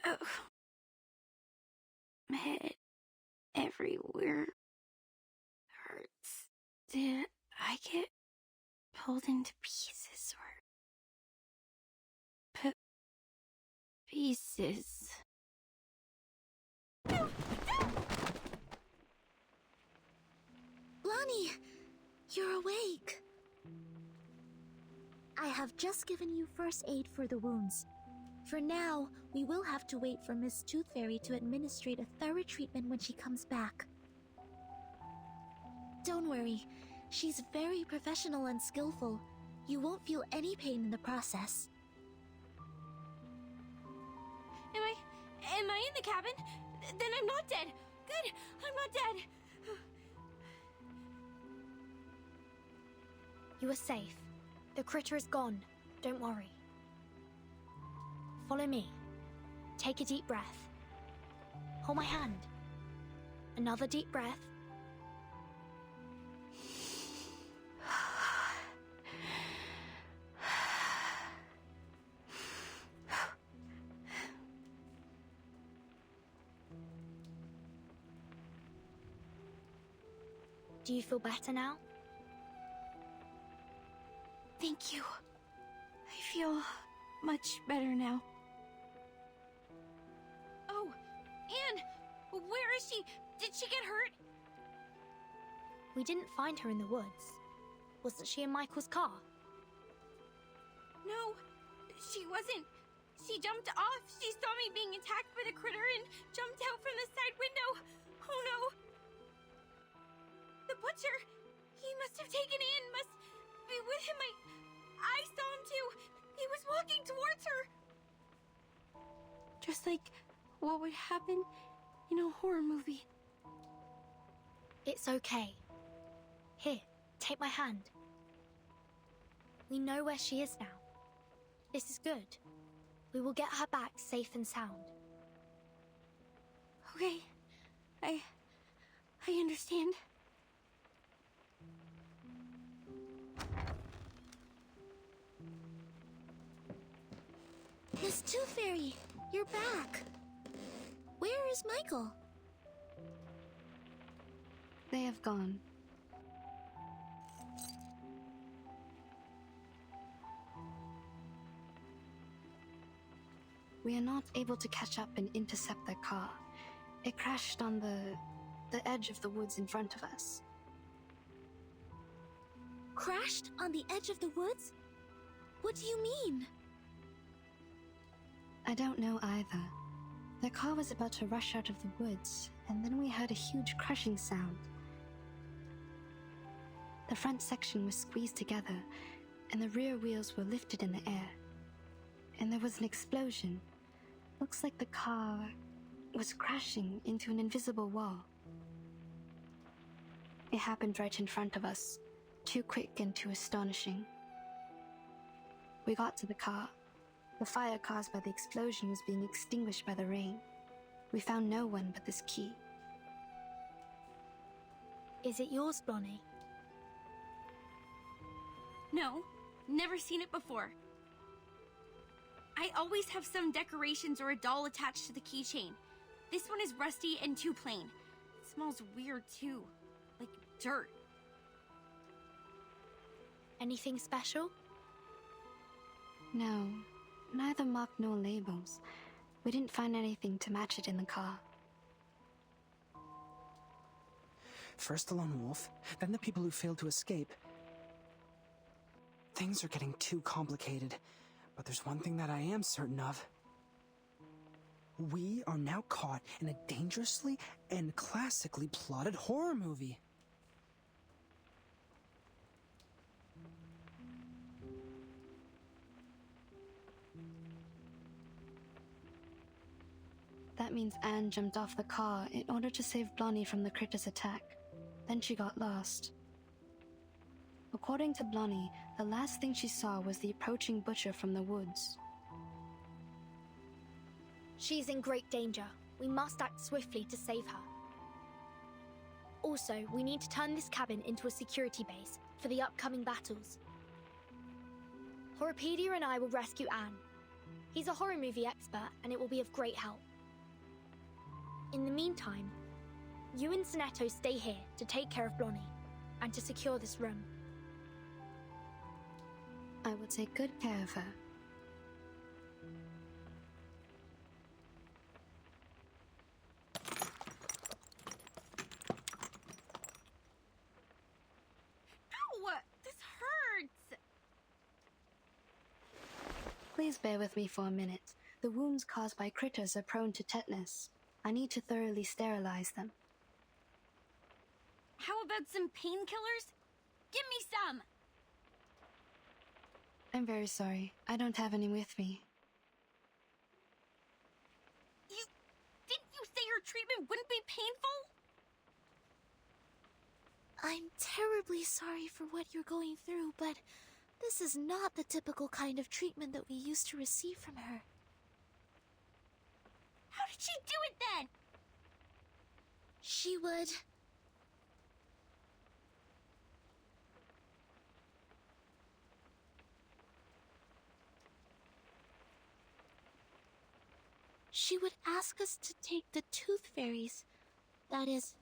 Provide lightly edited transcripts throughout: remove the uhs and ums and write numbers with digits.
Oh. My head everywhere hurts. Did I get pulled into pieces or pieces? No! Lonnie, you're awake. I have just given you first aid for the wounds. For now, we will have to wait for Miss Tooth Fairy to administrate a thorough treatment when she comes back. Don't worry, she's very professional and skillful. You won't feel any pain in the process. Am I in the cabin? Then I'm not dead. Good, I'm not dead. You are safe. The critter is gone. Don't worry. Follow me. Take a deep breath. Hold my hand. Another deep breath. Do you feel better now? Thank you. I feel much better now. Oh, Anne! Where is she? Did she get hurt? We didn't find her in the woods. Wasn't she in Michael's car? No, she wasn't. She jumped off. She saw me being attacked by the critter and jumped out from the side window. Oh no! The butcher! He must have taken Anne, must be with him. I saw him too. He was walking towards her. Just like what would happen in a horror movie. It's okay. Here, take my hand. We know where she is now. This is good. We will get her back safe and sound. Okay. I understand. Miss Tooth Fairy, you're back. Where is Michael? They have gone. We are not able to catch up and intercept their car. It crashed on the edge of the woods in front of us. Crashed on the edge of the woods? What do you mean? I don't know either. The car was about to rush out of the woods, and then we heard a huge crashing sound. The front section was squeezed together, and the rear wheels were lifted in the air. And there was an explosion. Looks like the car was crashing into an invisible wall. It happened right in front of us, too quick and too astonishing. We got to the car. The fire caused by the explosion was being extinguished by the rain. We found no one but this key. Is it yours, Blonnie? No, never seen it before. I always have some decorations or a doll attached to the keychain. This one is rusty and too plain. It smells weird too, like dirt. Anything special? No, neither mark nor labels. We didn't find anything to match it in the car. First the lone wolf, then the people who failed to escape. Things are getting too complicated, but there's one thing that I am certain of. We are now caught in a dangerously and classically plotted horror movie. That means Anne jumped off the car in order to save Blondie from the critter's attack. Then she got lost. According to Blondie, the last thing she saw was the approaching butcher from the woods. She's in great danger. We must act swiftly to save her. Also, we need to turn this cabin into a security base for the upcoming battles. Horripedia and I will rescue Anne. He's a horror movie expert, and it will be of great help. In the meantime, you and Sonetto stay here to take care of Blondie, and to secure this room. I will take good care of her. Ow! This hurts! Please bear with me for a minute. The wounds caused by critters are prone to tetanus. I need to thoroughly sterilize them. How about some painkillers? Give me some! I'm very sorry. I don't have any with me. Didn't you say your treatment wouldn't be painful? I'm terribly sorry for what you're going through, but this is not the typical kind of treatment that we used to receive from her. How did she do it then? She would... She would ask us to take the tooth fairies. That is,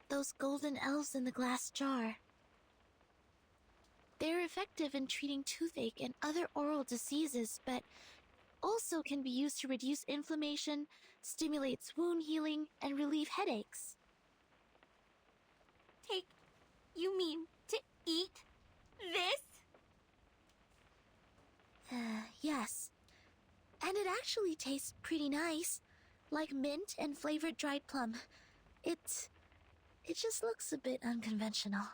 those golden elves in the glass jar. They're effective in treating toothache and other oral diseases, but also can be used to reduce inflammation, stimulates wound healing, and relieve headaches. You mean to eat this? Yes. And it actually tastes pretty nice. Like mint and flavored dried plum. It just looks a bit unconventional.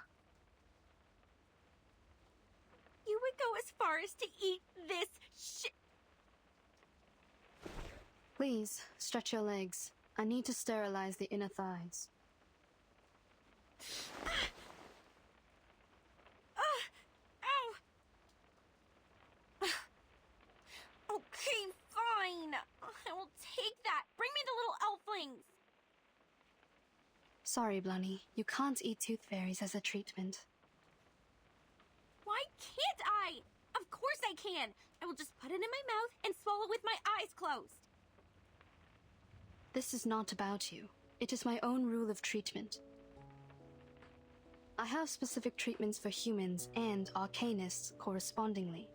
You would go as far as to eat this Please, stretch your legs. I need to sterilize the inner thighs. Ow! Okay, fine. I will take that. Bring me the little elflings. Sorry, Blondie. You can't eat tooth fairies as a treatment. Why can't I? Of course I can. I will just put it in my mouth and swallow with my eyes closed. This is not about you. It is my own rule of treatment. I have specific treatments for humans and arcanists correspondingly.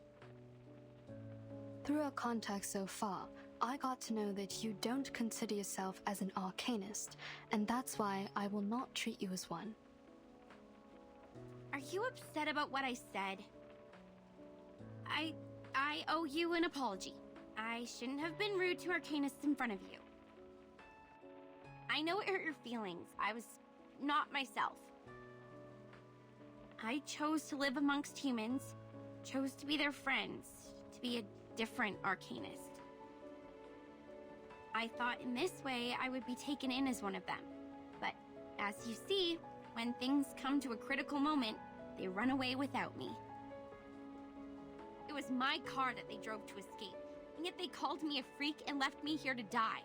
Through our contact so far, I got to know that you don't consider yourself as an arcanist, and that's why I will not treat you as one. Are you upset about what I said? I owe you an apology. I shouldn't have been rude to arcanists in front of you. I know it hurt your feelings. I was not myself. I chose to live amongst humans, chose to be their friends, to be a different arcanist. I thought in this way I would be taken in as one of them. But as you see, when things come to a critical moment, they run away without me. It was my car that they drove to escape, and yet they called me a freak and left me here to die.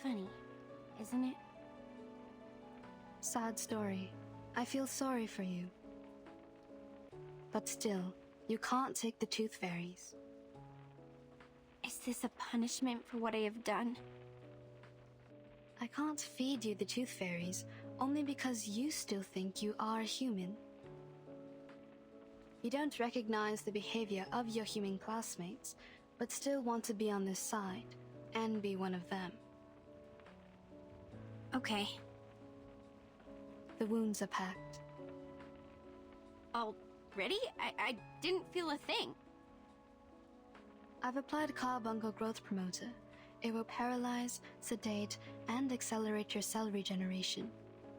Funny, isn't it? Sad story. I feel sorry for you. But still, you can't take the tooth fairies. Is this a punishment for what I have done? I can't feed you the tooth fairies, only because you still think you are a human. You don't recognize the behavior of your human classmates, but still want to be on this side, and be one of them. Okay. The wounds are packed. Already? I didn't feel a thing. I've applied carbuncle growth promoter. It will paralyze, sedate, and accelerate your cell regeneration.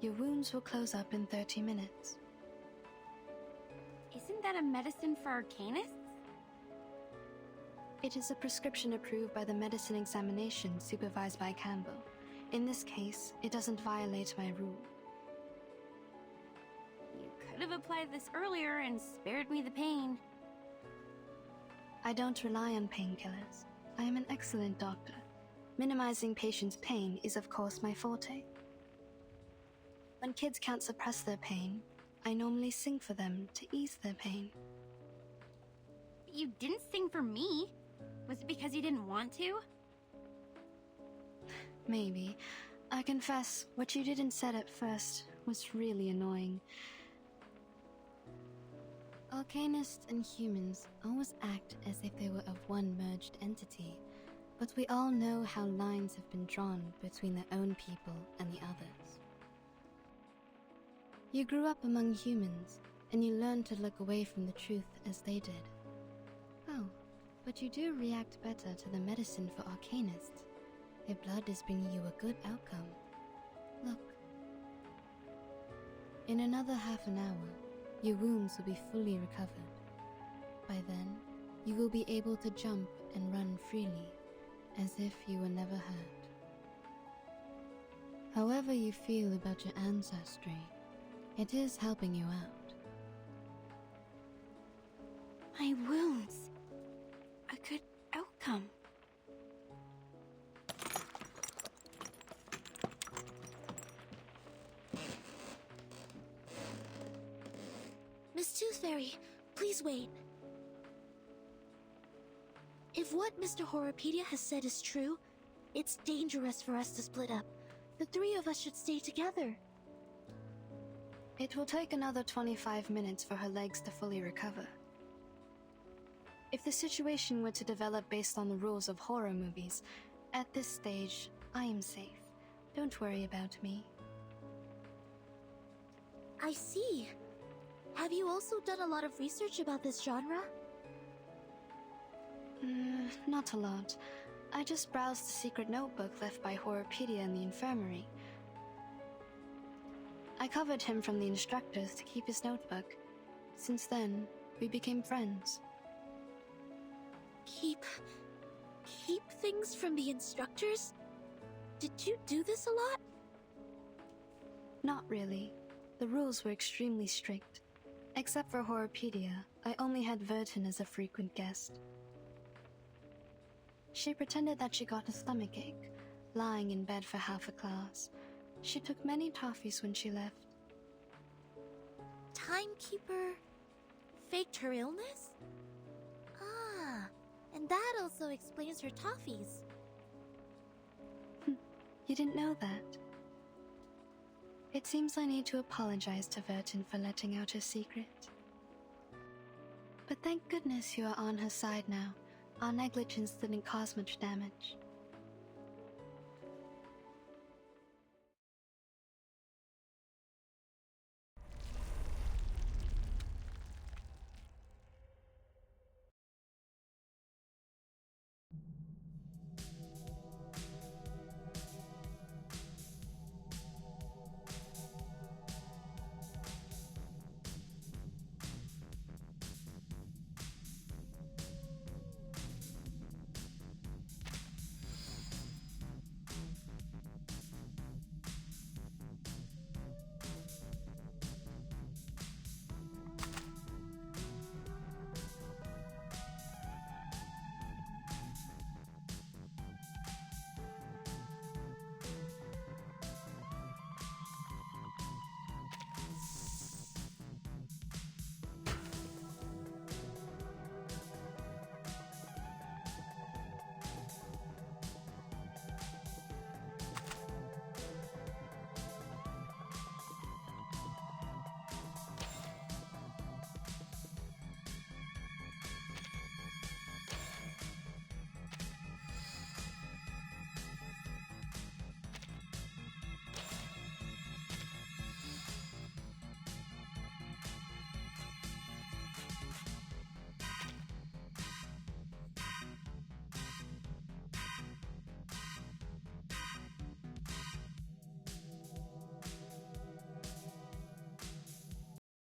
Your wounds will close up in 30 minutes. Isn't that a medicine for arcanists? It is a prescription approved by the medicine examination supervised by Campbell. In this case, it doesn't violate my rule. You could have applied this earlier and spared me the pain. I don't rely on painkillers. I am an excellent doctor. Minimizing patients' pain is of course my forte. When kids can't suppress their pain, I normally sing for them to ease their pain. you didn't sing for me. Was it because you didn't want to? Maybe. I confess, what you did and said at first was really annoying. Arcanists and humans always act as if they were of one merged entity, but we all know how lines have been drawn between their own people and the others. You grew up among humans, and you learned to look away from the truth as they did. Oh, but you do react better to the medicine for Arcanists. Your blood is bringing you a good outcome. Look. In another half an hour, your wounds will be fully recovered. By then, you will be able to jump and run freely, as if you were never hurt. However you feel about your ancestry, it is helping you out. My wounds. A good outcome. Miss Tooth Fairy, please wait. If what Mr. Horopedia has said is true, it's dangerous for us to split up. The three of us should stay together. It will take another 25 minutes for her legs to fully recover. If the situation were to develop based on the rules of horror movies, at this stage, I am safe. Don't worry about me. I see. Have you also done a lot of research about this genre? Not a lot. I just browsed the secret notebook left by Horopedia in the infirmary. I covered him from the instructors to keep his notebook. Since then, we became friends. Keep things from the instructors? Did you do this a lot? Not really. The rules were extremely strict. Except for Horopedia, I only had Vertin as a frequent guest. She pretended that she got a stomachache, lying in bed for half a class. She took many Toffies when she left. Timekeeper faked her illness? Ah, and that also explains her Toffies. You didn't know that? It seems I need to apologize to Vertin for letting out her secret. But thank goodness you are on her side now. Our negligence didn't cause much damage.